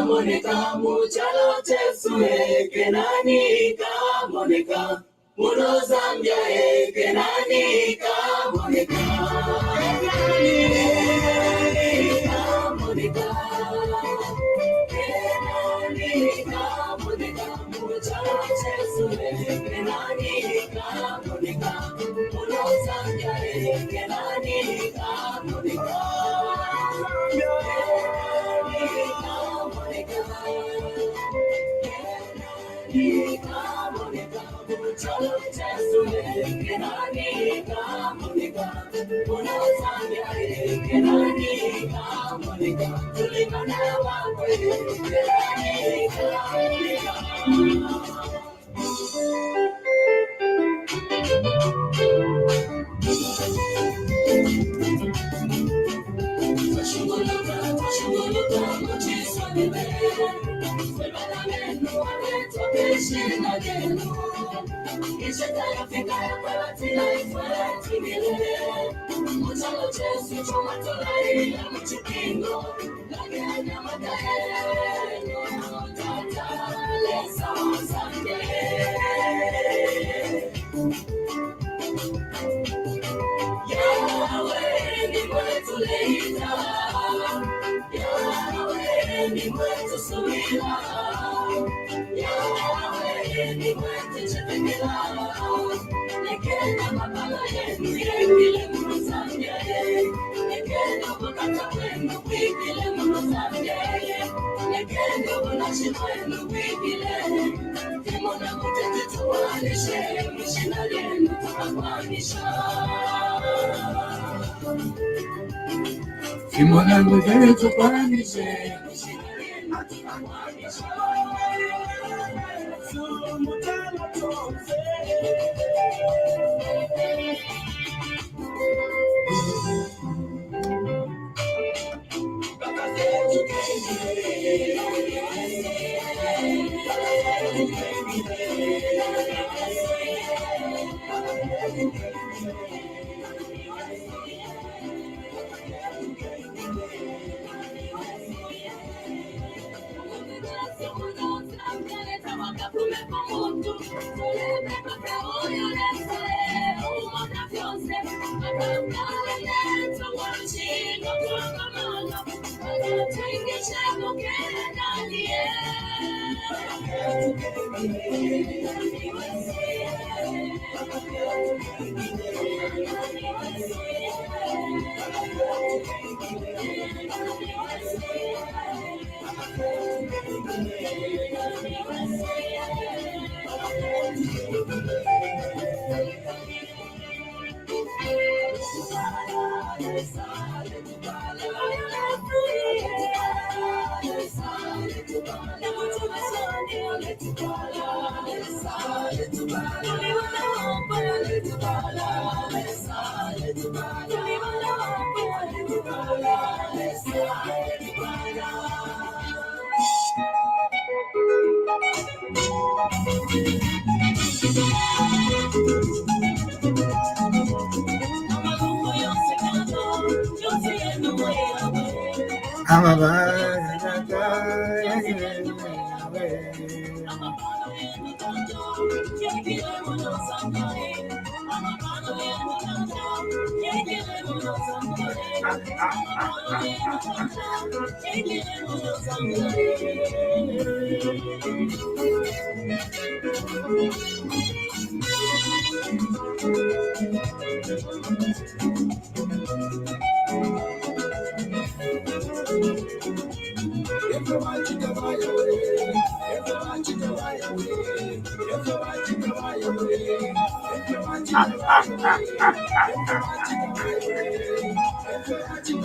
Monica, muchalo tesue, kenanika, Monica, muno Zambia, kenanika, Monica, Monica, muchalo tesue, kenanika, Monica, muno Zambia, kenanika, Monica.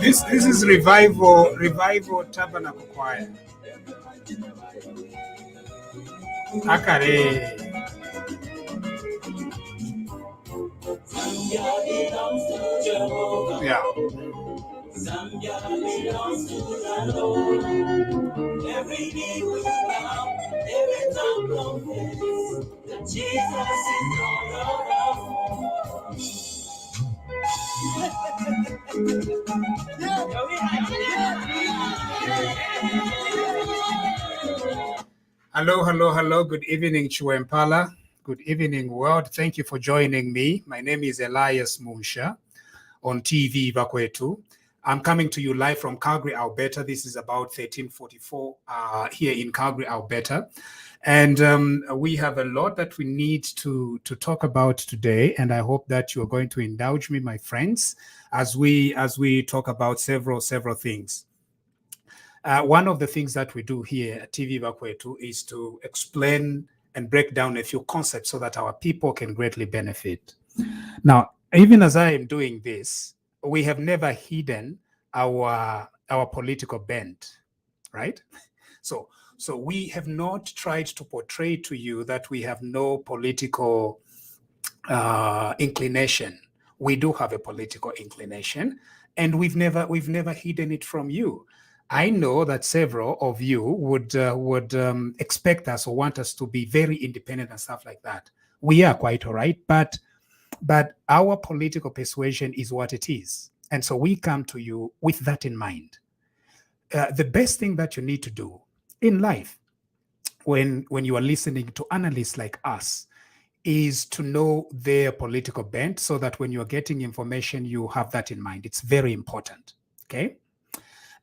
This is revival tabernacle choir. Akare. Yeah. Zambia belongs to the Lord. Every knee will bow, every tongue confess that Jesus is Lord of all. Hello, hello, hello. Good evening, Chiwempala. Good evening, world. Thank you for joining me. My name is Elias Munshya on TVBAKWETU. I'm coming to you live from Calgary, Alberta. This is about 1344 here in Calgary, Alberta. And we have a lot that we need to talk about today. And I hope that you're going to indulge me, my friends, as we talk about several things. One of the things that we do here at TVBAKWETU is to explain and break down a few concepts so that our people can greatly benefit. Now, even as I am doing this, we have never hidden our political bent, right? So we have not tried to portray to you that we have no political inclination. We do have a political inclination, and we've never hidden it from you. I know that several of you would expect us or want us to be very independent and stuff like that. We are quite all right, but our political persuasion is what it is. And so we come to you with that in mind. The best thing that you need to do in life when you are listening to analysts like us is to know their political bent so that when you're getting information, you have that in mind. It's very important, okay?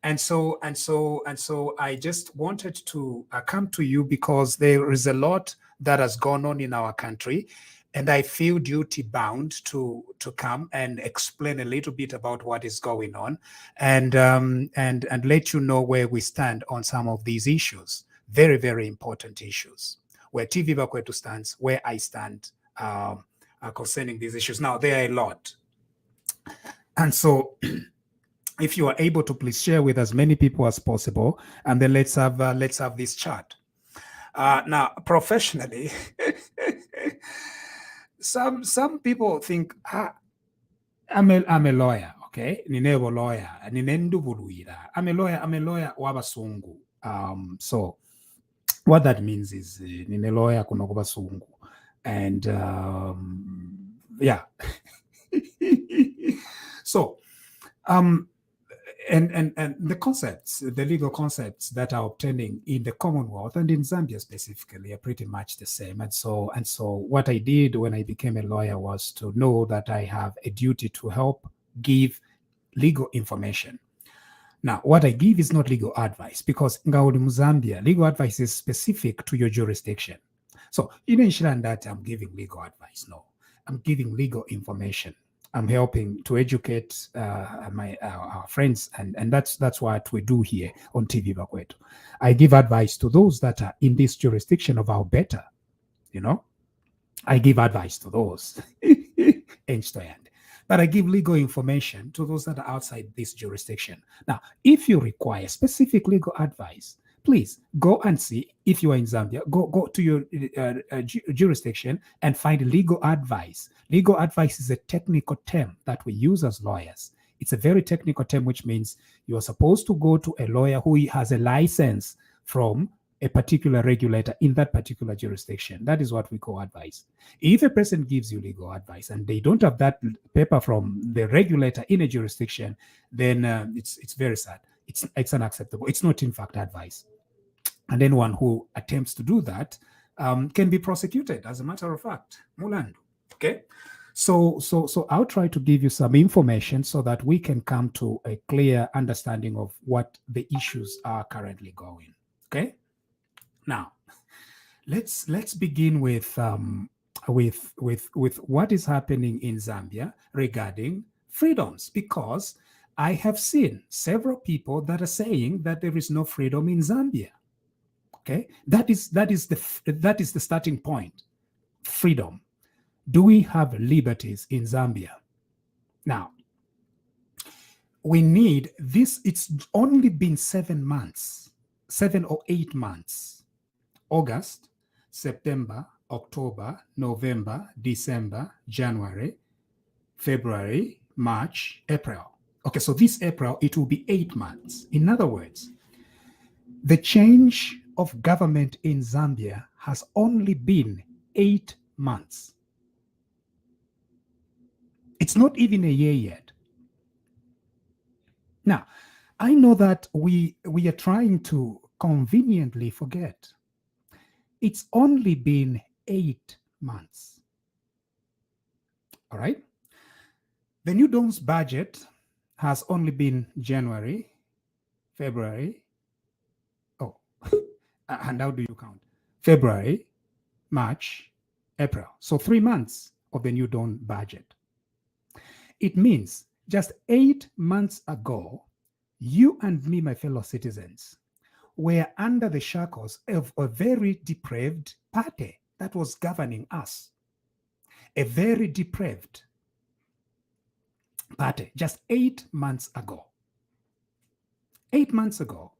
And so I just wanted to come to you because there is a lot that has gone on in our country, and I feel duty bound to come and explain a little bit about what is going on, and let you know where we stand on some of these issues. Very, very important issues. Where TVBAKWETU stands, where I stand concerning these issues. Now there are a lot, and so. If you are able to, please share with as many people as possible, and then let's have this chat. Now, professionally, some people think I'm a lawyer, okay? Ninebo lawyer, ninendubuluira. I'm a lawyer wabasungu. So what that means is nine lawyer kuno basungu, and yeah. So and the concepts, the legal concepts that are obtaining in the Commonwealth and in Zambia specifically are pretty much the same. And so what I did when I became a lawyer was to know that I have a duty to help give legal information. Now, what I give is not legal advice, because in Zambia, legal advice is specific to your jurisdiction. So you don't ensure that I'm giving legal advice. No, I'm giving legal information. I'm helping to educate our friends, and that's what we do here on TVBAKWETU. I give advice to those that are in this jurisdiction of Alberta. You know, I give advice to those, but I give legal information to those that are outside this jurisdiction. Now, if you require specific legal advice, please go and see. If you are in Zambia, go to your jurisdiction and find legal advice. Legal advice is a technical term that we use as lawyers. It's a very technical term, which means you are supposed to go to a lawyer who has a license from a particular regulator in that particular jurisdiction. That is what we call advice. If a person gives you legal advice and they don't have that paper from the regulator in a jurisdiction, then it's very sad. It's unacceptable. It's not, in fact, advice. And anyone who attempts to do that can be prosecuted, as a matter of fact. Mulandu. Okay? So I'll try to give you some information so that we can come to a clear understanding of what the issues are currently going. Okay? Now, let's begin with what is happening in Zambia regarding freedoms, because I have seen several people that are saying that there is no freedom in Zambia. Okay, that is the starting point. Freedom. Do we have liberties in Zambia? Now, we need this. It's only been 7 months, 7 or 8 months. August, September, October, November, December, January, February, March, April. Okay, so this April, it will be 8 months. In other words, the change of government in Zambia has only been 8 months. It's not even a year yet. Now, I know that we are trying to conveniently forget It's only been 8 months. All right? The new Dawn's budget has only been January, February. Oh, and how do you count? February, March, April. So 3 months of the new Dawn budget. It means just 8 months ago, you and me, my fellow citizens, were under the shackles of a very depraved party that was governing us. A very depraved party just 8 months ago. 8 months ago.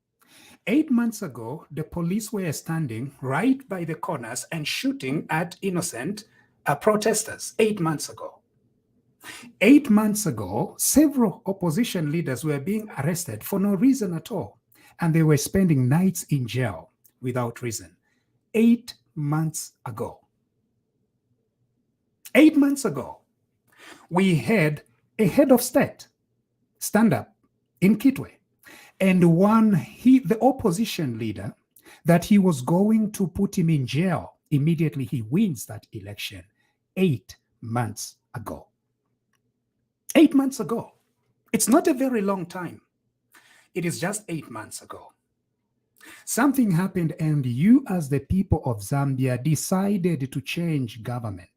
8 months ago, the police were standing right by the corners and shooting at innocent protesters. 8 months ago. 8 months ago, several opposition leaders were being arrested for no reason at all, and they were spending nights in jail without reason. 8 months ago. 8 months ago, we had a head of state stand up in Kitwe and the opposition leader that he was going to put him in jail immediately he wins that election 8 months ago. 8 months ago. It's not a very long time. It is just 8 months ago. Something happened and you as the people of Zambia decided to change government.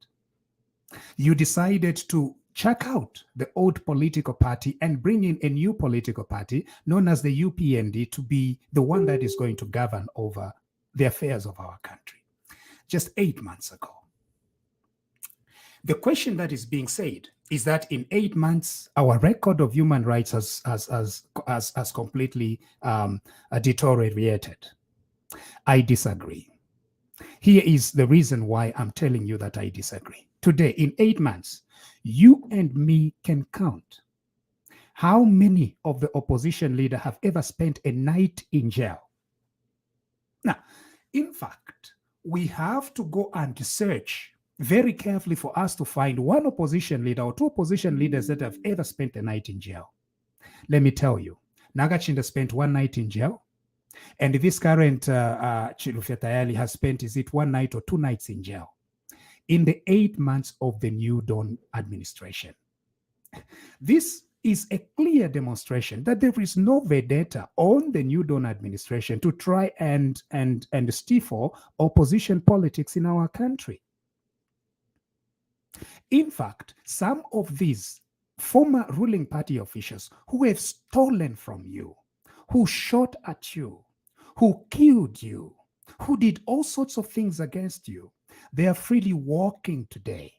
You decided to check out the old political party and bring in a new political party known as the UPND to be the one that is going to govern over the affairs of our country. Just 8 months ago. The question that is being said is that in 8 months, our record of human rights has completely deteriorated. I disagree. Here is the reason why I'm telling you that I disagree. Today, in 8 months, you and me can count how many of the opposition leaders have ever spent a night in jail. Now, in fact, we have to go and search very carefully for us to find one opposition leader or two opposition leaders that have ever spent a night in jail. Let me tell you, Nagachinda spent 1 night in jail, and this current Chilufya Tayali has spent, is it 1 night or 2 nights in jail in the 8 months of the new Dawn administration. This is a clear demonstration that there is no vendetta on the new Dawn administration to try and stifle opposition politics in our country. In fact, some of these former ruling party officials who have stolen from you, who shot at you, who killed you, who did all sorts of things against you, they are freely walking today.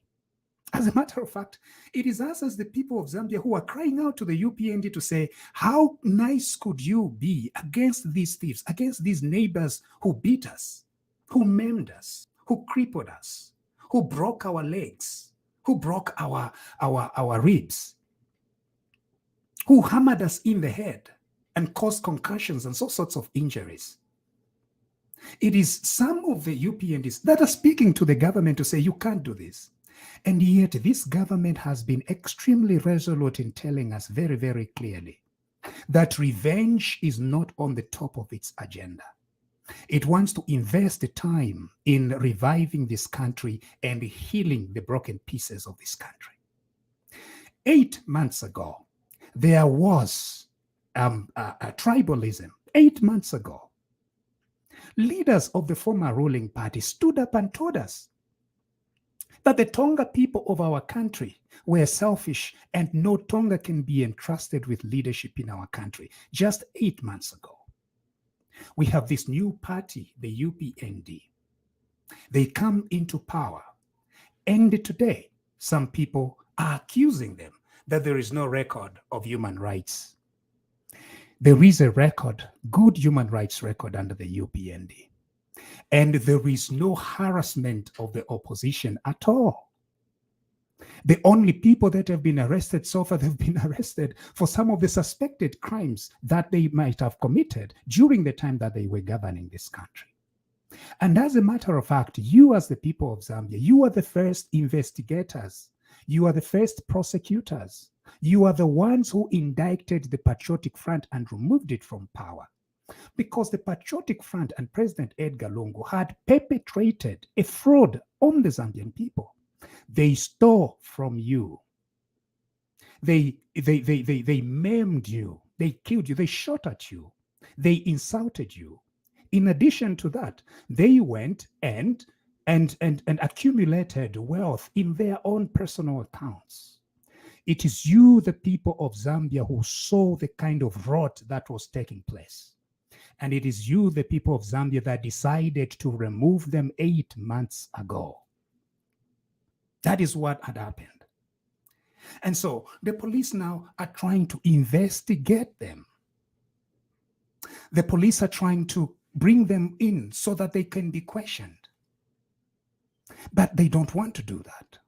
As a matter of fact, it is us as the people of Zambia who are crying out to the UPND to say, how nice could you be against these thieves, against these neighbors who beat us, who maimed us, who crippled us, who broke our legs, who broke our ribs, who hammered us in the head and caused concussions and all sorts of injuries. It is some of the UPNDs that are speaking to the government to say, you can't do this. And yet this government has been extremely resolute in telling us very, very clearly that revenge is not on the top of its agenda. It wants to invest the time in reviving this country and healing the broken pieces of this country. 8 months ago, there was a tribalism. 8 months ago, leaders of the former ruling party stood up and told us that the Tonga people of our country were selfish and no Tonga can be entrusted with leadership in our country. Just 8 months ago. We have this new party, the UPND. They come into power. And today, some people are accusing them that there is no record of human rights. There is a record, good human rights record under the UPND. And there is no harassment of the opposition at all. The only people that have been arrested so far, they've been arrested for some of the suspected crimes that they might have committed during the time that they were governing this country. And as a matter of fact, you as the people of Zambia, you are the first investigators. You are the first prosecutors. You are the ones who indicted the Patriotic Front and removed it from power. Because the Patriotic Front and President Edgar Lungu had perpetrated a fraud on the Zambian people. They stole from you. They maimed you. They killed you. They shot at you. They insulted you. In addition to that, they went and accumulated wealth in their own personal accounts. It is you, the people of Zambia, who saw the kind of rot that was taking place. And it is you, the people of Zambia, that decided to remove them 8 months ago. That is what had happened. And so the police now are trying to investigate them. The police are trying to bring them in so that they can be questioned. But they don't want to do that.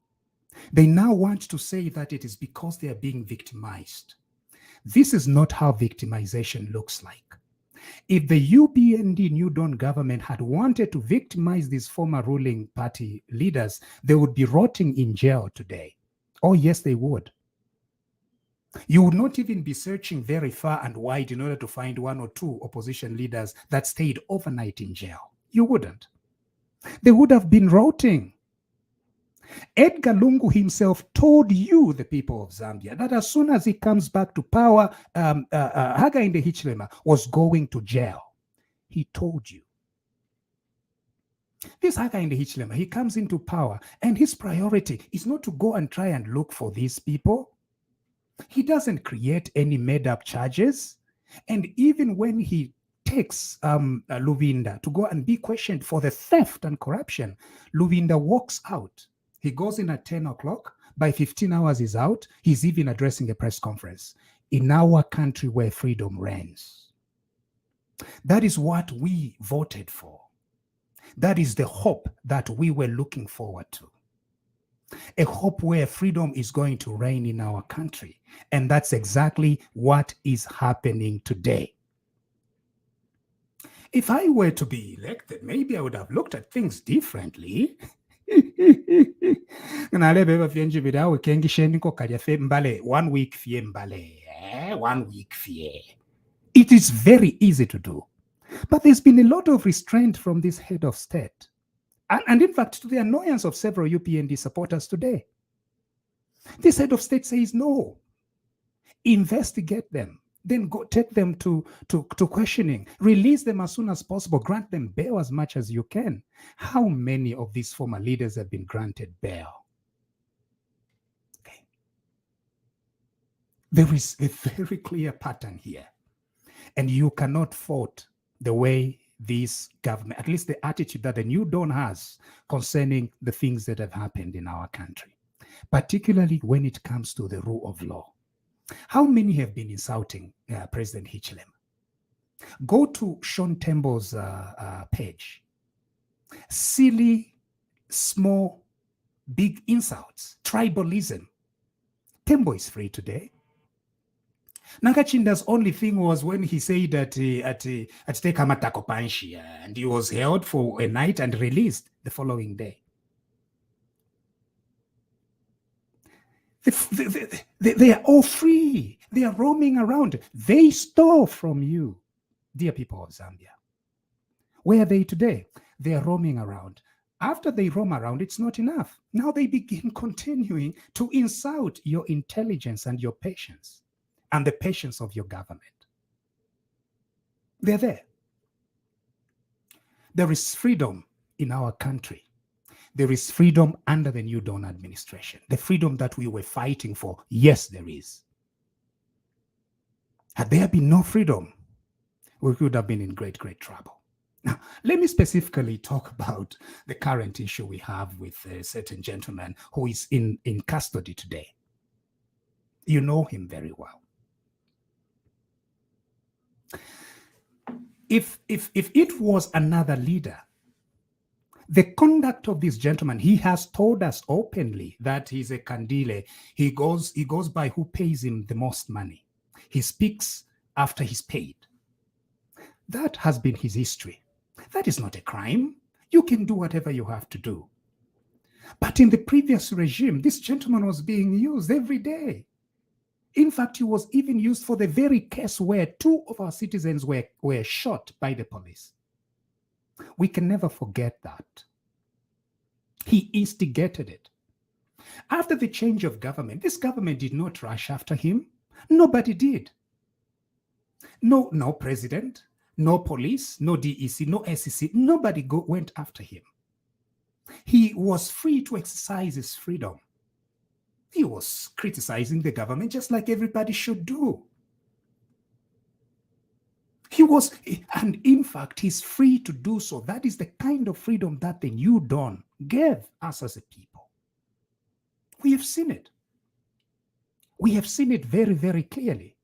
They now want to say that it is because they are being victimized. This is not how victimization looks like. If the UPND New Dawn government had wanted to victimize these former ruling party leaders, they would be rotting in jail today. Oh, yes, they would. You would not even be searching very far and wide in order to find 1 or 2 opposition leaders that stayed overnight in jail. You wouldn't. They would have been rotting. Edgar Lungu himself told you, the people of Zambia, that as soon as he comes back to power, Hakainde Hichilema was going to jail. He told you. This Hakainde Hichilema, he comes into power, and his priority is not to go and try and look for these people. He doesn't create any made-up charges. And even when he takes Luvinda to go and be questioned for the theft and corruption, Luvinda walks out. He goes in at 10 o'clock. By 15 hours, he's out. He's even addressing a press conference. In our country where freedom reigns. That is what we voted for. That is the hope that we were looking forward to. A hope where freedom is going to reign in our country. And that's exactly what is happening today. If I were to be elected, maybe I would have looked at things differently. One week fie mbale, 1 week fie. It is very easy to do. But there's been a lot of restraint from this head of state. And in fact, to the annoyance of several UPND supporters today. This head of state says no. Investigate them. Then go take them to questioning. Release them as soon as possible. Grant them bail as much as you can. How many of these former leaders have been granted bail? Okay. There is a very clear pattern here. And you cannot fault the way this government, at least the attitude that the New Dawn has concerning the things that have happened in our country, particularly when it comes to the rule of law. How many have been insulting President Hichilema? Go to Sean Tembo's page. Silly, small, big insults, tribalism. Tembo is free today. Nakachinda's only thing was when he said that at Tekamatako Panshi, and he was held for a night and released the following day. They are all free. They are roaming around. They stole from you, dear people of Zambia. Where are they today? They are roaming around. After they roam around, it's not enough. Now they begin continuing to insult your intelligence and your patience and the patience of your government. They're there. There is freedom in our country. There is freedom under the New Dawn administration. The freedom that we were fighting for, yes, there is. Had there been no freedom, we would have been in great, great trouble. Now, let me specifically talk about the current issue we have with a certain gentleman who is in custody today. You know him very well. If it was another leader, the conduct of this gentleman, he has told us openly that he's a Kandile. He goes by who pays him the most money. He speaks after he's paid. That has been his history. That is not a crime. You can do whatever you have to do. But in the previous regime, this gentleman was being used every day. In fact, he was even used for the very case where 2 of our citizens were shot by the police. We can never forget that. He instigated it. After the change of government, this government did not rush after him. Nobody did. No president, no police, no DEC, no SEC. Nobody went after him. He was free to exercise his freedom. He was criticizing the government just like everybody should do. And in fact, he's free to do so. That is the kind of freedom that the New Dawn gave us as a people. We have seen it. We have seen it very, very clearly.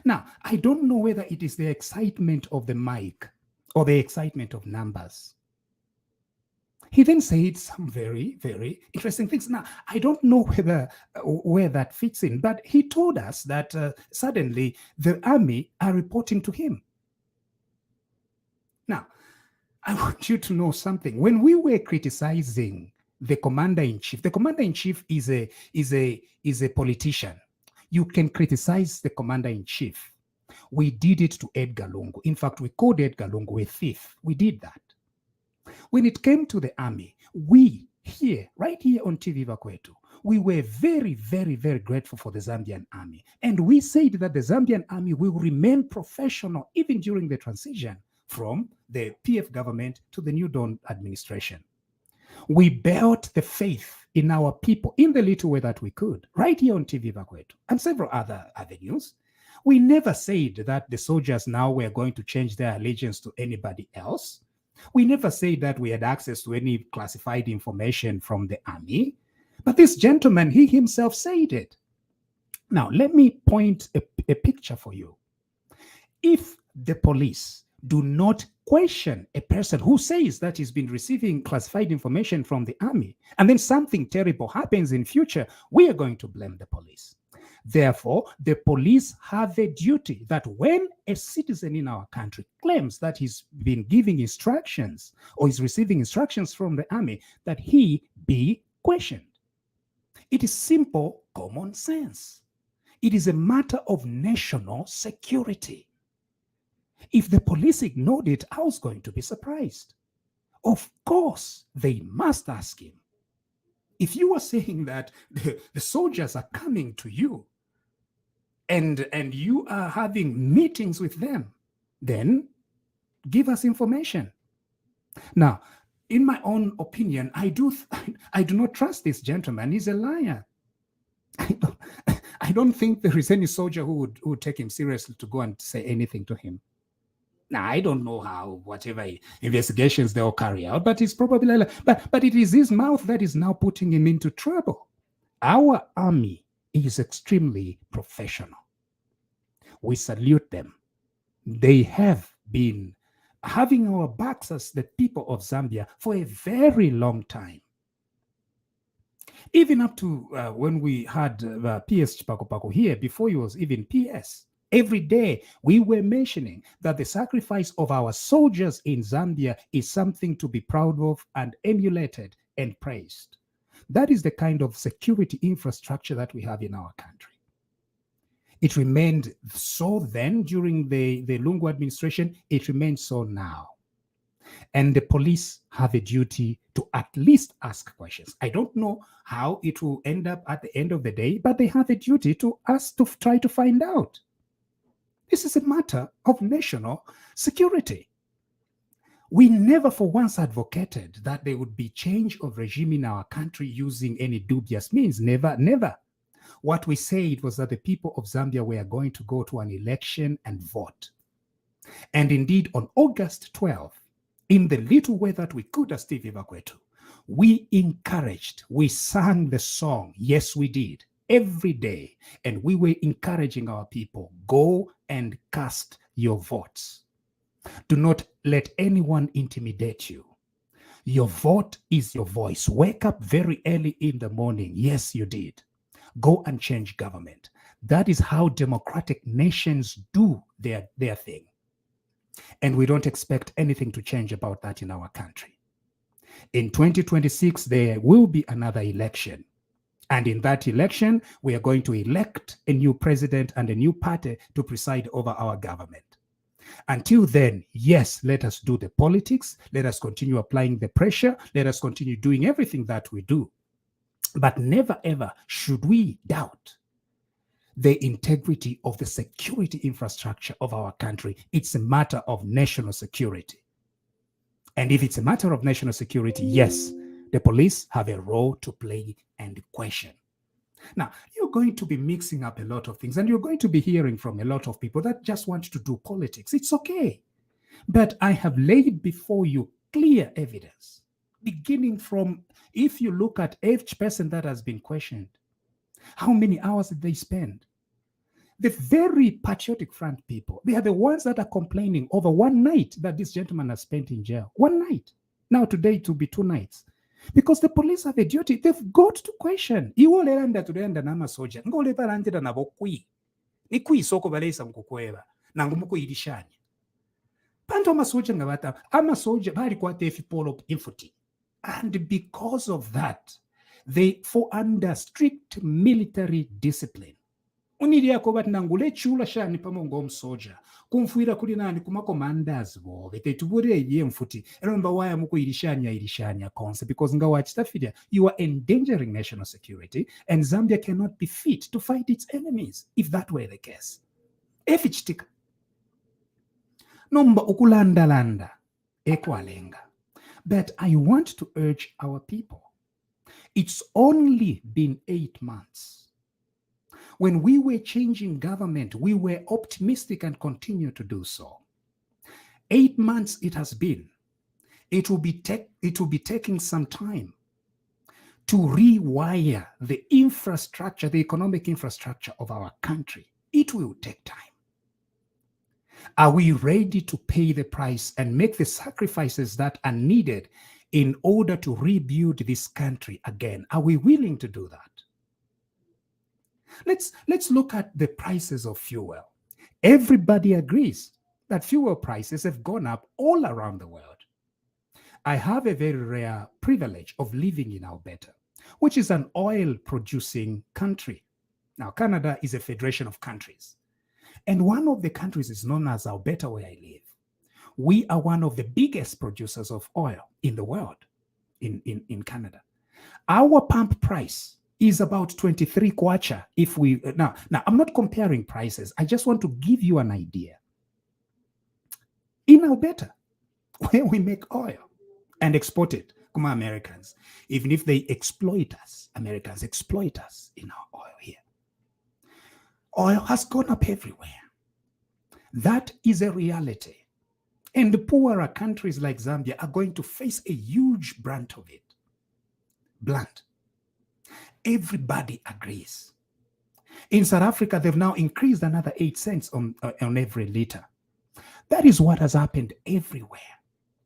Now, I don't know whether it is the excitement of the mic or the excitement of numbers. He then said some very, very interesting things. Now, I don't know where that fits in, but he told us that suddenly the army are reporting to him. Now, I want you to know something. When we were criticizing the commander-in-chief, the commander-in-chief is a politician. You can criticize the commander-in-chief. We did it to Edgar Lungu. In fact, we called Edgar Lungu a thief. We did that. When it came to the army, we here, right here on TVBAKWETU, we were very, very, very grateful for the Zambian army. And we said that the Zambian army will remain professional even during the transition from the PF government to the New Dawn administration. We built the faith in our people in the little way that we could, right here on TVBAKWETU and several other avenues. We never said that the soldiers now were going to change their allegiance to anybody else. We never said that we had access to any classified information from the army. But this gentleman, he himself said it. Now, let me point a picture for you. If the police do not question a person who says that he's been receiving classified information from the army, and then something terrible happens in future, we are going to blame the police. Therefore, the police have a duty that when a citizen in our country claims that he's been giving instructions or is receiving instructions from the army, that he be questioned. It is simple common sense. It is a matter of national security. If the police ignored it, I was going to be surprised. Of course, they must ask him. If you are saying that the soldiers are coming to you and you are having meetings with them, then give us information. Now, in my own opinion, I do not trust this gentleman. He's a liar. I don't think there is any soldier who would take him seriously to go and say anything to him. Now, I don't know how, whatever investigations they'll carry out, but it's probably like, but it is his mouth that is now putting him into trouble. Our army is extremely professional. We salute them. They have been having our backs as the people of Zambia for a very long time. Even up to when we had PS Chipakopako here, before he was even PS, every day we were mentioning that the sacrifice of our soldiers in Zambia is something to be proud of and emulated and praised. That is the kind of security infrastructure that we have in our country. It remained so then during the Lungu administration, it remains so now. And the police have a duty to at least ask questions. I don't know how it will end up at the end of the day, but they have a duty to ask, to try to find out. This is a matter of national security. We never for once advocated that there would be change of regime in our country using any dubious means. Never, never. What we said was that the people of Zambia were going to go to an election and vote. And indeed, on August 12th, in the little way that we could as TVBAKWETU, we encouraged, we sang the song, yes we did, every day, and we were encouraging our people, go and cast your votes. Do not let anyone intimidate you. Your vote is your voice. Wake up very early in the morning. Yes, you did. Go and change government. That is how democratic nations do their thing. And we don't expect anything to change about that in our country. In 2026, there will be another election. And in that election, we are going to elect a new president and a new party to preside over our government. Until then, yes, let us do the politics. Let us continue applying the pressure. Let us continue doing everything that we do. But never ever should we doubt the integrity of the security infrastructure of our country. It's a matter of national security. And if it's a matter of national security, yes, the police have a role to play and question. Now, you're going to be mixing up a lot of things, and you're going to be hearing from a lot of people that just want to do politics. It's okay. But I have laid before you clear evidence, beginning from, if you look at each person that has been questioned, how many hours did they spend? The very patriotic front people, they are the ones that are complaining over one night that this gentleman has spent in jail. One night. Now today it will be 2 nights. Because the police have a duty. They've got to question. Iwo leranda tudenda nama soja. Ngo levarandira nabo kui. Ni kui soko balesa mkukweba. Nangu muku irishanya. Panto amasoja ngabata. Amasoja bali kwa tefi polo infuti. And because of that, they fall under strict military discipline. Uniria ko bat nangule chula shani pamongo msoja. Kumfuira kuli nani kumako mandas bo. Tetubure ye mfuti. Remember why amuko irishanya concept, because nga watch that you are endangering national security, and Zambia cannot be fit to fight its enemies if that were the case. Efichtika. Nomba ukulanda ekwalenga. But I want to urge our people. It's only been 8 months. When we were changing government, we were optimistic and continue to do so. 8 months it has been. It will be taking some time to rewire the infrastructure, the economic infrastructure of our country. It will take time. Are we ready to pay the price and make the sacrifices that are needed in order to rebuild this country again? Are we willing to do that? Let's look at the prices of fuel. Everybody agrees that fuel prices have gone up all around the world. I have a very rare privilege of living in Alberta, which is an oil-producing country. Now, Canada is a federation of countries. And one of the countries is known as Alberta, where I live. We are one of the biggest producers of oil in the world, in Canada. Our pump price is about 23 kwacha. If we now I'm not comparing prices. I just want to give you an idea. In Alberta, where we make oil and export it, kuma Americans, even if they exploit us, Americans exploit us in our oil here. Oil has gone up everywhere. That is a reality. And the poorer countries like Zambia are going to face a huge brunt of it. Blunt. Everybody agrees. In South Africa, they've now increased another 8 cents on every liter. That is what has happened everywhere.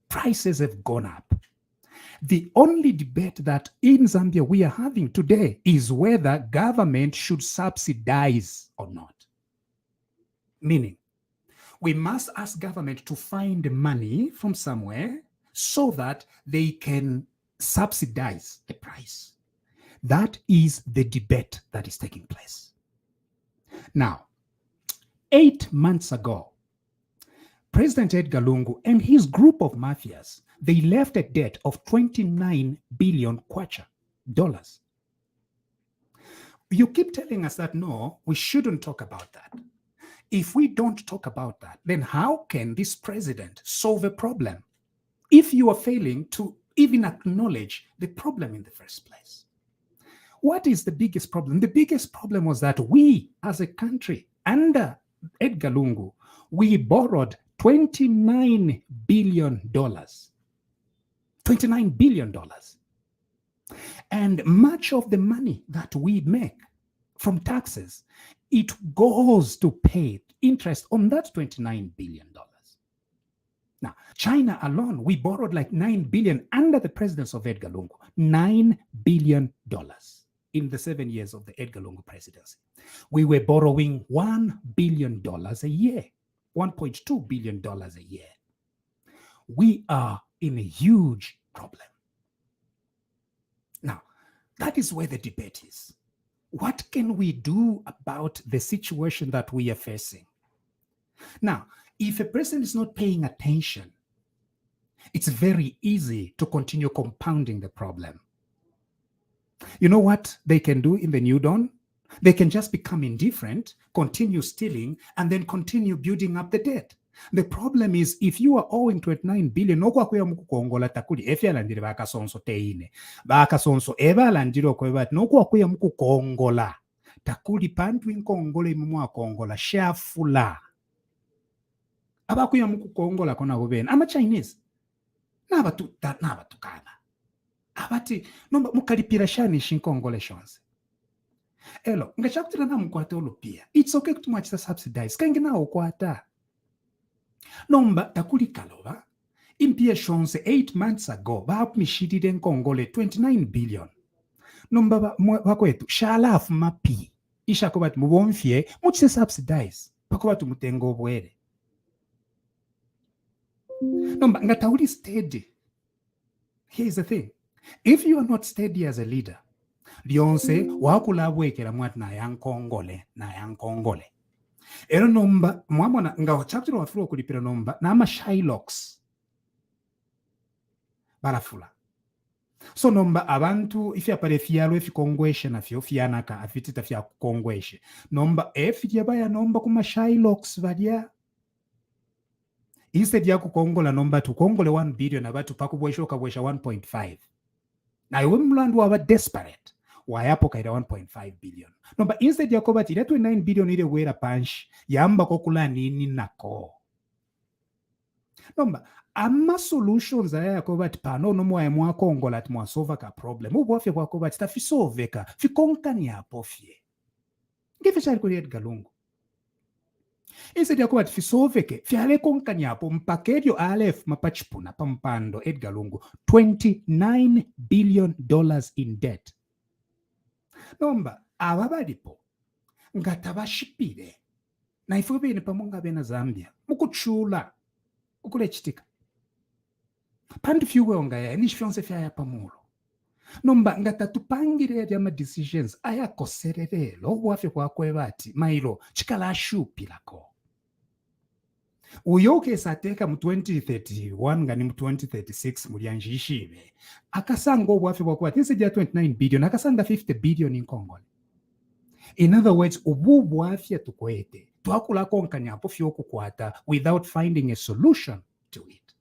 Prices have gone up. The only debate that in Zambia we are having today is whether government should subsidize or not. Meaning, we must ask government to find money from somewhere so that they can subsidize the price. That is the debate that is taking place. Now, 8 months ago, President Edgar Lungu and his group of mafias, they left a debt of 29 billion kwacha dollars. You keep telling us that, no, we shouldn't talk about that. If we don't talk about that, then how can this president solve a problem if you are failing to even acknowledge the problem in the first place? What is the biggest problem? The biggest problem was that we, as a country, under Edgar Lungu, we borrowed $29 billion. $29 billion. And much of the money that we make from taxes, it goes to pay interest on that $29 billion. Now, China alone, we borrowed like $9 billion under the presidency of Edgar Lungu. $9 billion in the 7 years of the Edgar Lungu presidency. We were borrowing $1 billion a year, $1.2 billion a year. We are in a huge problem. Now, That is where the debate is. What can we do about the situation that we are facing? Now, if a person is not paying attention, it's very easy to continue compounding the problem. You know what they can do in the new dawn? They can just become indifferent, continue stealing, and then continue building up the debt. The problem is, if you are owing 29 billion, nokwakuya mukukongola takuli efyalandire bakasonso teine. Bakasonso ebalandire okwebati nokwakuya mukukongola takuli pantu inkongola imumwakongola shafula. Abakuya mukukongola kona bubena ama Chinese nabatukana abati nomba mukalipira shani shinkongola shonse. Elo ngachakutira na mkwata olupia. It's okay kutumachisa subsidize kangi na okwata. Nomba takuli kaloba impia shonse 8 months ago baapmishidide nkongole 29 billion. Nomba bakwetu shalafu mapi ishakobati mubomfye muchise subsidize bakobati mutengo obwere. Nomba ngatauli steady. Here's the thing. If you are not steady as a leader, lyonse wakulabwekera mwati na yankongole. Ero nomba mwamona nga chapter wafuru okulipira nomba na ama Shylocks barafula. So nomba abantu ifya pare fialo efikongweshe na fyanaka afitita fya kongweshe. Nomba yabaya nomba kuma Shylocks vadia. Instead ya kukongola nomba tukongole 1 billion abatu pakubwesha okabwesha 1.5. Na iwe mlandu waba desperate. Wayapo kaida 1.5 billion. Nomba instead ya kobati ile 29 billion ile wera punch yamba kokula nini nako. Nomba ama solutions ya kobati pano nomo ya mwa kongola ati mwa solve ka problem. Ubwafye kwa kobati tafi solve ka fikonkani ya pofye. Ngefe shari kuri Edgalungu. Instead ya kobati fi solve ke fiale konkani ya po mpakerio alef mapachipuna pampando Edgalungu $29 billion in debt. Nomba ababalipo ngatabashipire na ifubini pamonga bena Zambia mukuchula ukulechitika pandu fiwe ongaya nishifyonse fyaya pamulo nomba ngatatupangire ya decisions aya kosererelo wafe kwa kwebati mailo chikala ashupilako uyoke sateka mu 2031 ngani mu 2036 mulyanjishibe akasanga obwafe bwa tinse ya 29 billion akasanga 50 billion in Congo. In other words, ububwafye tukwete twakula konkanya apo fyokukwata without finding a solution to it.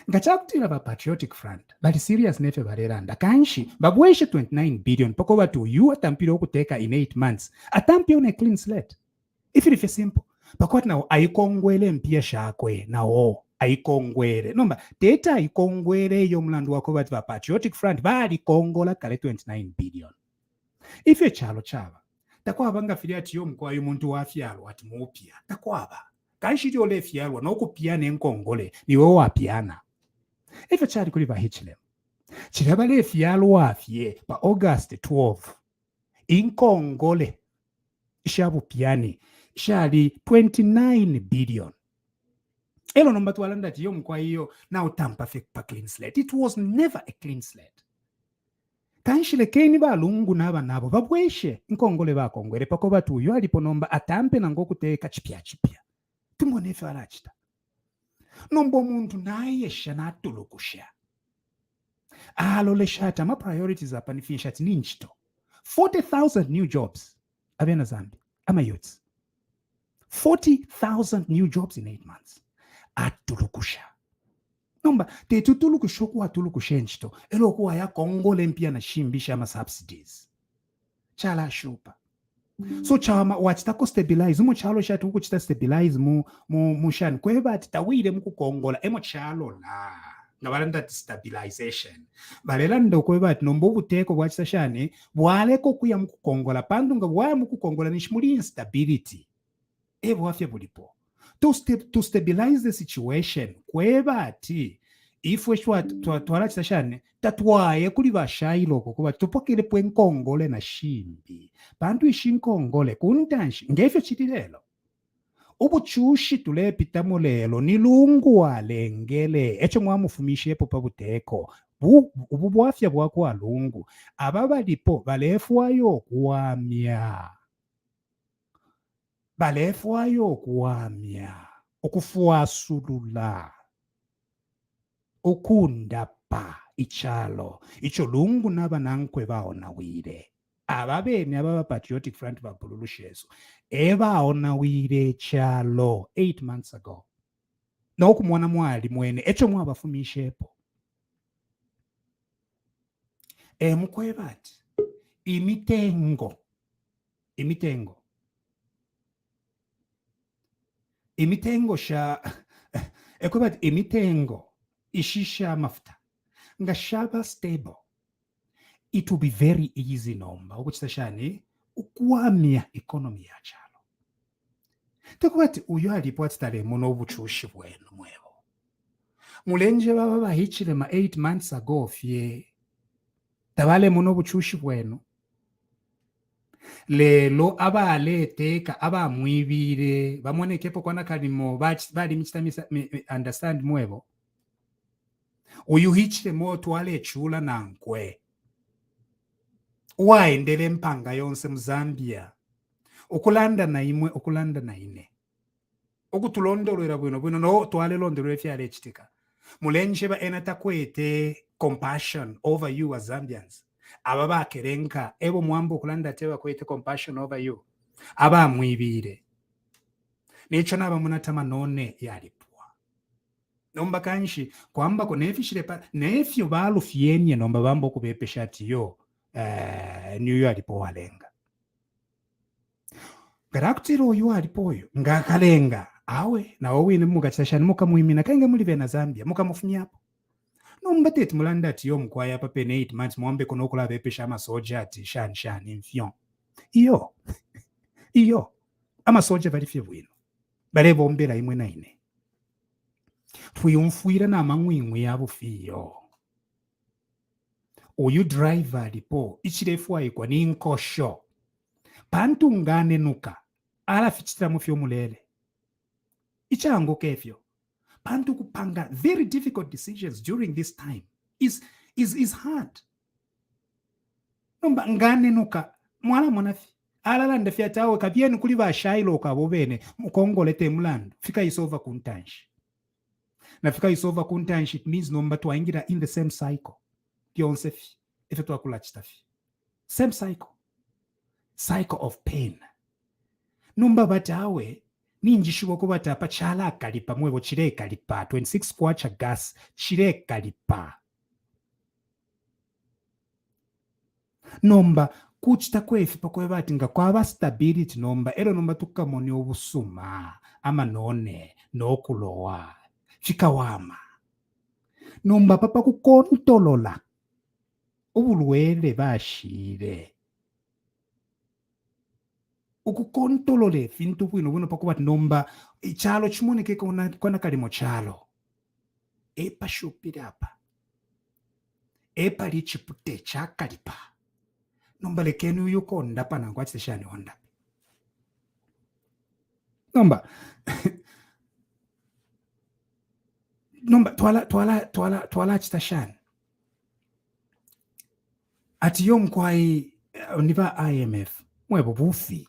Ngachakutira ba Patriotic Front bali serious nefe bareranda kanshi babweshe 29 billion poko batu you atampiro okuteka in 8 months atampio on a clean slate. If it is simple pakwati nawo ayikongwele mpia shakwe nawo ayikongwele nomba teta ayikongwele yo mlandu wako bati ba Patriotic Front bali kongola kale 29 billion. Ife chalo chaba takwaba ngafiri ati yo mkwa y'omuntu wafyalo ati mupya takwaba kanshi yo le fyalwa nokupiana enkongole niwe wapiana. Ife chali kuli ba Hitchlem chiraba le fyalo wafye pa August 12 inkongole ishabu piani shali 29 billion. Elo nomba tuwalanda ati yo mkwa hiyo na utampa pa clean slate. It was never a clean slate. Kanshile keni ba lungu naba nabo babweshe nkongole ba kongwere pako batu yo alipo nomba atampe na ngokuteka chipya tumone fe alachita nombo muntu naye shana tulukusha alo shata ma priorities apa ni finisha ninchito 40,000 new jobs abena Zambia ama youths 40,000 new jobs in 8 months atulukusha nomba tetutulukushoku atulukushenchito elokuwa ya kongole mpia na shimbisha ama subsidies chala shupa. So chama wachitako stabilize mu chalo shatu huku chita stabilize mu shani kweba atitawile muku kongola emo chalo la ngabalanda stabilization balela ndo kweba ati nombo buteko bwachita shani bwaleko kuya muku kongola pandu nga bwaya muku kongola nishimuli instability evo afya bulipo to stabilize the situation kweba ati ifwe shwa twala chita shani tatwaye kuli bashayiloko kuba tupokele pwenkongole na shimbi bantu ishinkongole kuntanshi ngefyo chitilelo ubuchushi tulepitamo lelo nilungu walengele echo mwamufumishe epo pabuteko ububwafya bwako alungu ababalipo balefwayo okuwamya okufuasulula okundapa ichalo icho lungu n'abanankwe baonawire ababene ababa Patriotic Front babululushezo ebaonawire echalo 8 months ago n'okumwana mwali mwene echo mwabafumishepo mukwebati imitengo sha ekwebati imitengo ishisha mafuta nga shaba stable, it will be very easy nomba ukuchitashani ukuamia economy ya chalo tekwati uyo alipo atitale muno obuchushi bwenu mwebo mulenje baba bahichile ma 8 months ago fye tabale muno obuchushi bwenu lelo abaleteka abamwibire bamonekepo kwana kalimo bali michitamisa understand mwebo uyu hichile moto wale chula nankwe waendele mpanga yonse mu Zambia okulanda na imwe okulanda na ine okutulondolera bwino no twale londolera fyale chitika mulenje ba enatakwete compassion over you as Zambians ababa kerenka ebo mwambo okulanda tewa kwete compassion over you aba mwibire nicho naba munatama none yalipwa nomba kanshi kwamba ko nefishire pa nefyo balu fienye nomba bambo kubepeshati yo niyo alipo walenga garakutiro uyu alipoyo ngakalenga awe na wawine mugachashani mukamwimina kange muli bena Zambia mukamufumyapo nomba tete mulanda ati yo mkwaya pa pene 8 months mwambe kono kula bepesha amasoja ati shani mfion iyo amasoja balifye bwino bale bombera imwe na ine twiyumfuira na mangwingwe yabo fiyo uyu driver alipo ichirefu aikwa ni nkosho pantu ngane nuka ala fichita mufyo mulele ichango kefyo pantu kupanga very difficult decisions during this time is hard nomba ngane nuka mwana mwanafi ala landa fyatawe kabyeni kuli bashailo kabo bene mukongolete mulando fika isova kuntanshi na fika isova kuntanshi it means nomba twaingira in the same cycle Pionse fi, efe tu akula chitafi. Same cycle of pain. Numba batawe, ninjishuwa kubata pa chala kalipa, mwebo chile kalipa, 26 kwacha gas, chile kalipa. Nomba, kuchita kwefi pa kwe bati nga kwa stability nomba, ero nomba tukamoni obusuma, ama none, nokulowa, chikawama. Nomba papa kukontolola. Ubulwele bashire ukukontolole fintu bwino pakuba nomba ichalo chimoneke kona kalimo chalo epa shupirapa epa lichipute chakalipa nomba lekenu yuko ndapa nangwa chishani honda nomba twala chitashani ati yo mkwai niba IMF mwebo bufi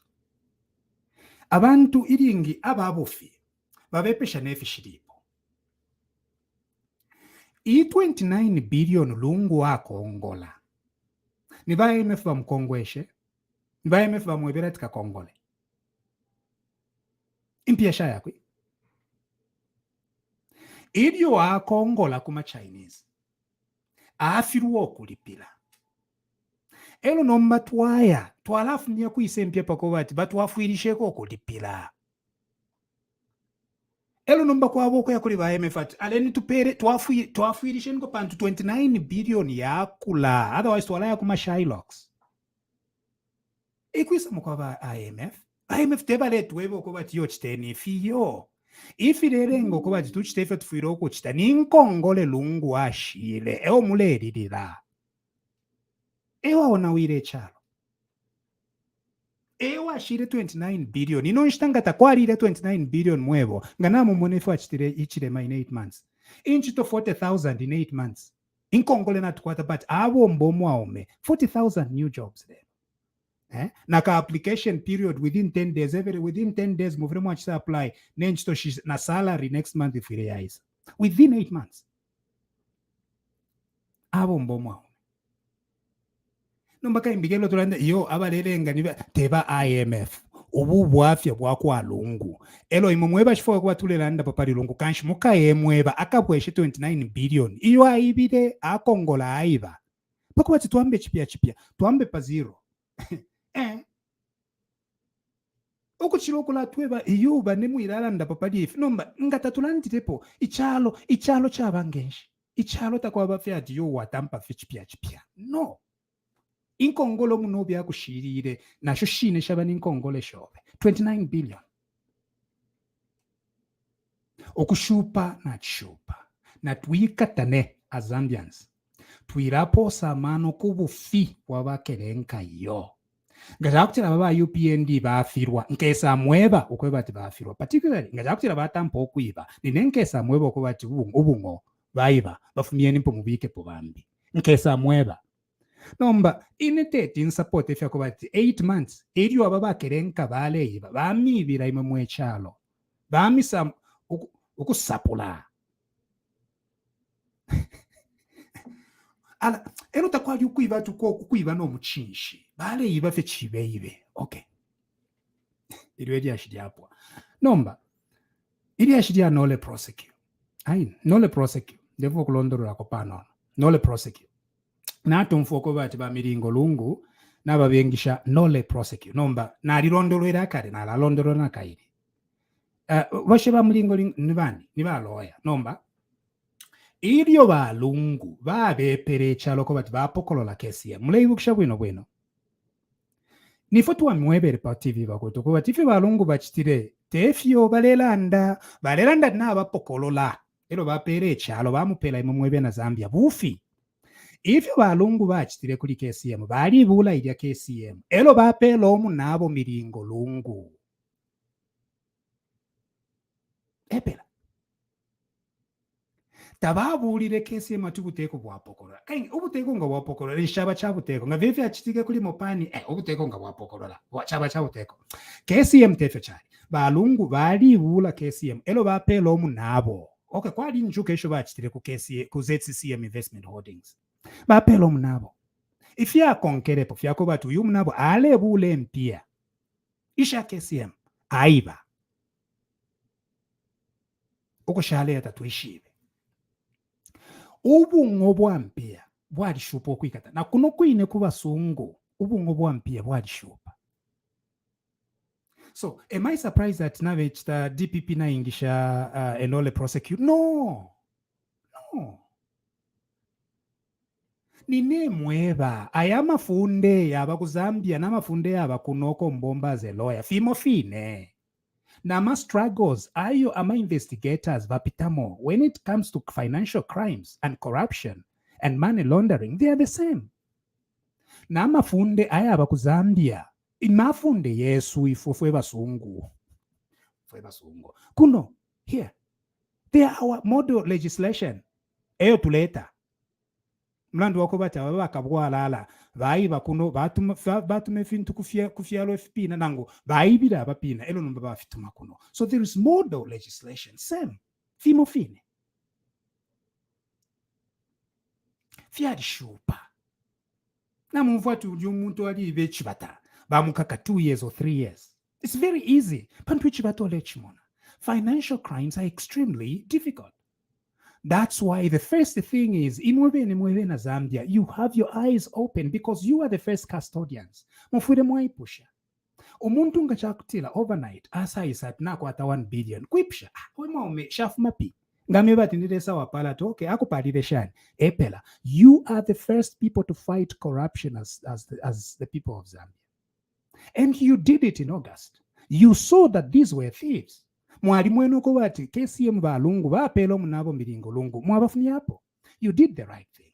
abantu iringi ababufi babepesha nefishiripo i 29 billion lungu wako ongola niba IMF ba mkongweshe niba IMF ba mwebera tika kongole impiasha yakwe ilio wako ongola kuma Chinese afiruo kulipila elo nomba twalafu niya kuisempia pako bati batwafuirisheko okulipila elo nomba kwaboko yakuli ba IMF ati aleni tupere twafuirishe niko pantu 29 billion yakula otherwise twala yakuma Shylocks ikuisa mukwa ba IMF tebale tuwebo ko bati yo chiteni fiyo ifirerengo ko bati tuchitefe tufuiro ko chita ninkongole lungu ashile eo mulelilila ewa onawire chalo ewa shire 29 billion ino nshitangata kwarire 29 billion mwebo nganamu mwenefu achitire ichirema in 8 months inchito 40,000 in 8 months inkongole natukwata but abo mbomu aume 40,000 new jobs there. Naka application period within 10 days, within 10 days, muvire mwachisa apply, nenchito na salary next month if realize. Within 8 months. Abo mbomu aume. Nombaka imbigelo tulanda, yo abalelenga niba teba IMF. Ubu bwafya bwakwa lungu. Elo imumweba chifo kwa tulelanda papari lungu. Kanshi muka yemweba akabweshe 29 billion. Iyo aibide akongola aiba. Paku wati tuambe chipia. Tuambe pa zero. Okuchirokula tweba iyo banemu ilalanda papari ifi. Nomba ngatatulandi tepo. Ichalo chabangenshi. Ichalo takwa bafya diyo watampa fichipia. No. Inkongolo munobi akushirire na shoshine shabani inkongole shobe 29 billion okushupa na twikatane as Zambians twirapo samano kubufi wabakerenka yo ngajakutira baba UPND bafirwa nkesa mweba okwebati bafirwa particularly ngajakutira batampo okwiba ninenkesa mweba okwebati ubungo baiba bafumiyeni mpo mubike po bambi nkesa mweba nomba inetete in support efya kubati 8 months eriyo ababakerenka baleyiba bamibira imwe mwechalo bamisa ukusapula ala ero takwali ukwiba tukwiba no muchinshi baleyiba fe chibeibe okay iri edi ashidiapwa nomba iri ashidia Nolle Prosequi Nolle Prosequi devo kulondora kopano Nolle Prosequi nato mfoko bati ba miringo lungu nababengisha Nolle Prosequi nomba nalilondolera kale nalalondolo nakairi bashe ba miringo nibani nibaloya nomba iriyo balungu babepere loko bati bapokolola kesi ya muleyibukisha bwino nifo tuwamwebere pa TVBAKWETU kuba tifi balungu bachitire tefyo balelanda nabapokolola ero bapere chalo bamupela imumwebe na Zambia bufi ifyo balungu bachitire kuri KCM bali bula ilya KCM elo bapela omu nabo miringo lungu epela tababulire KCM atubuteko bwapokolola kai ubuteko nga bwapokolola lishaba chabuteko nga vefe achitike kuli mopani ubuteko nga bwapokolola chaba chabuteko KCM tefyo chali balungu bali bula KCM elo bapela omu nabo okay kwali njuke esho bachitire ku KCM ku ZCCM Investment Holdings bapelo mnabo ifya konkerepo fyako batu yu mnabo ale bule mpia isha KCM aiba okushale atatuishibe ubungo bwa mpia bwali shupo kwikata na kuno kwine kuba sungu ubungo bwa mpia bwali shupa. So am I surprised that nave chita DPP na ingisha Nolle Prosequi? No nine mweba ayama funde yaba ku Zambia na mafunde yaba kunoko mbomba ze lawyer fimo fine na ma struggles ayo ama investigators vapitamo when it comes to financial crimes and corruption and money laundering they are the same na mafunde ayaba ku Zambia imafunde yesu ifofwe basungu kuno here they are our model legislation eyo tuleta mlandu wako bata bakabwalala bayiba kuno batume fintu kufyalo FP na nango bayibira abapina elo nomba bafituma kuno so there is model legislation same fimo fine fyali shupa na mumvatu umuntu ali bechibata bamukaka 2 years or 3 years it's very easy pantu chibata lechimona financial crimes are extremely difficult. That's why the first thing is, in Mwebe na Zambia, you have your eyes open because you are the first custodians. Mufure mwaipusha. Umuntu nga chakutila overnight, asa isat nako ata 1 billion. Kwipsha, wema ume shafu mapi. Ngameba tindidesa wapala toke, ako palide shani. Epela, you are the first people to fight corruption as the people of Zambia. And you did it in August. You saw that these were thieves. Mwalimu eno ko bati KCM balungu bapelo munabo miringo lungu mwabafunyapo. You did the right thing.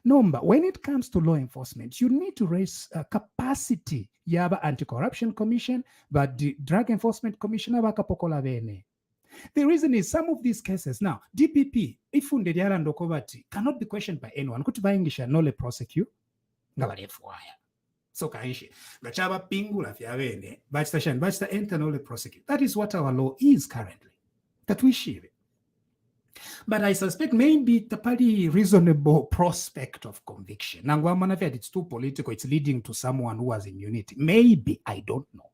Number, when it comes to law enforcement, you need to raise capacity yaba anti-corruption commission but the drug enforcement commissioner bakapokola bene. The reason is some of these cases now, DPP, if Fundediara Ndokovati, cannot be questioned by anyone. Could buy English and Nolle Prosequi? So kaishi. Gachaba pingula fiavene, bachta enter Nolle Prosequi. That is what our law is currently. That we shive. But I suspect maybe the pretty reasonable prospect of conviction. Nangwa it's too political, it's leading to someone who has immunity. Maybe, I don't know.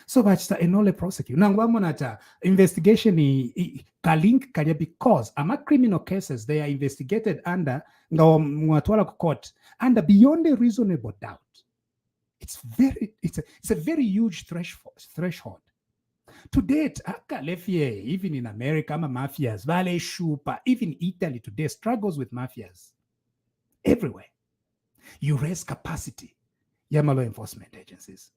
So that's a Nolle Prosequi. Nangwa investigation kalink kaya because criminal cases they are investigated under court under beyond a reasonable doubt. It's a very huge threshold. To date, even in America, mafias, Vale Shupa, even Italy today struggles with mafias. Everywhere. You raise capacity. Law enforcement agencies.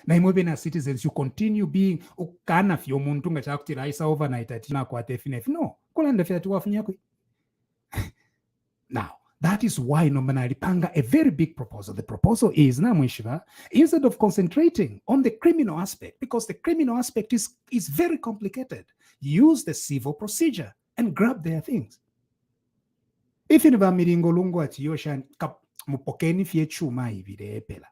Now, moving as citizens, you continue being ukanaf yo muntu nga chakutira isa overnight atina kwa definite. No. Now, that is why Nomanari Panga a very big proposal. The proposal is Namwishiva, instead of concentrating on the criminal aspect, because the criminal aspect is very complicated, use the civil procedure and grab their things. If in a miringo lungo at Yoshan mupokeni fie chuma ivide epela.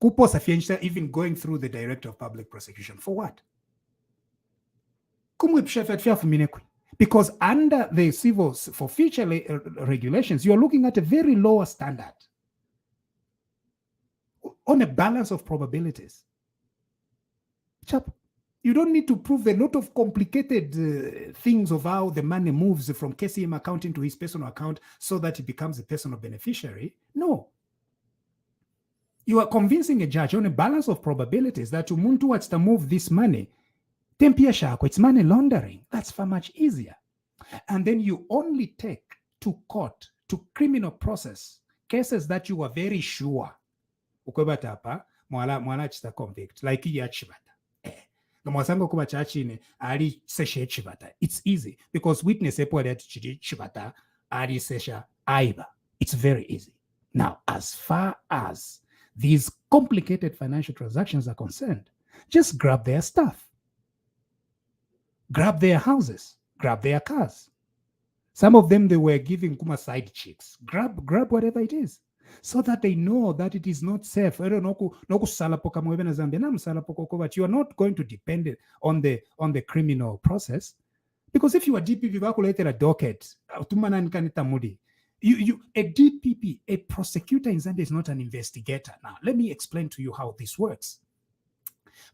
Kupo safiencha even going through the director of public prosecution. For what? Because under the civil for future regulations, you're looking at a very lower standard on a balance of probabilities. Chap, you don't need to prove a lot of complicated things of how the money moves from KCM account into his personal account so that he becomes a personal beneficiary. No. You are convincing a judge on a balance of probabilities that umuntu wants to move this money. It's money laundering. That's far much easier. And then you only take to court, to criminal process, cases that you are very sure. Ukwebatapa, mwala chita convict, like iya chibata. Mwasango kuba chachine, ali seshe chibata. It's easy, because witness epo ya chibata, ali sesha aiba. It's very easy. Now, as far as these complicated financial transactions are concerned, just grab their stuff. Grab their houses, grab their cars. Some of them, they were giving Kuma side chicks. Grab whatever it is, so that they know that it is not safe. But you are not going to depend on the criminal process. Because if you are DPP, calculated a docket, a DPP, a prosecutor in Zambia is not an investigator. Now, let me explain to you how this works.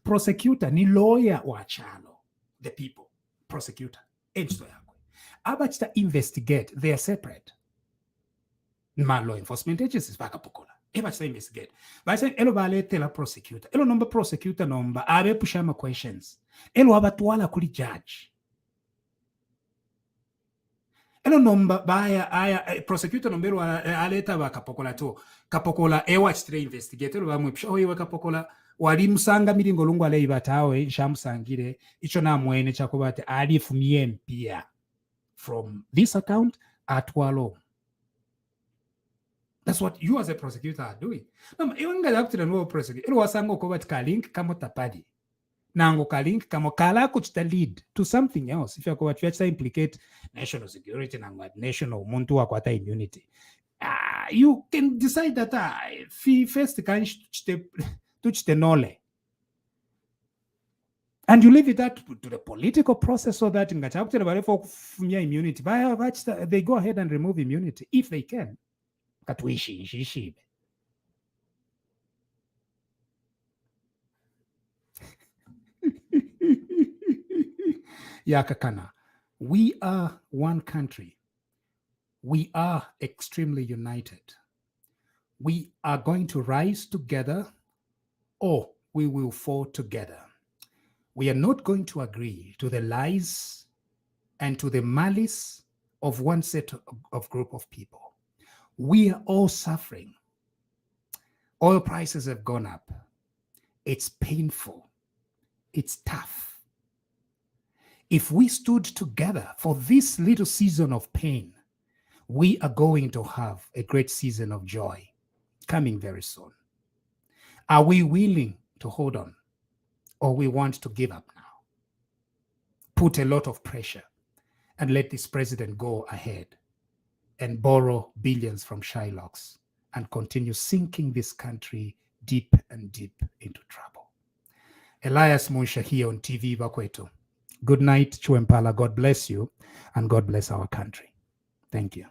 Prosecutor ni lawyer wa chalo, the people. Prosecutor, about to investigate, they are separate. Law enforcement agencies, about to investigate. But I say, elo vale tela prosecutor, elo number prosecutor number, abe pushama questions, elo abatuala kuli judge. Elo number baya prosecutor number aleta ba kapokola to kapokola watch to investigate, elo ba mwisho oye kapokola. Walimusanga miringo lungu ale ibatawe shamusangire icho na mwene chakobate alifumie mpia from this account at walo. That's what you as a prosecutor are doing. No, iwenga yakutira no prosecutor. Ilo wasango kobate kalink kamo tapadi. Nango kalink kamo kala kuchita lead to something else. If you are implicate national security and national muntu wa kwata immunity. You can decide that first can touch the Nolle. And you leave it that to the political process so that immunity, they go ahead and remove immunity if they can. Yakakana, we are one country. We are extremely united. We are going to rise together, or we will fall together. We are not going to agree to the lies and to the malice of one set of group of people. We are all suffering. Oil prices have gone up. It's painful. It's tough. If we stood together for this little season of pain, we are going to have a great season of joy coming very soon. Are we willing to hold on, or we want to give up now? put a lot of pressure and let this president go ahead and borrow billions from Shylocks and continue sinking this country deep and deep into trouble. Elias Munshya here on TVBAKWETU. Good night, Chuempala. God bless you, and God bless our country. Thank you.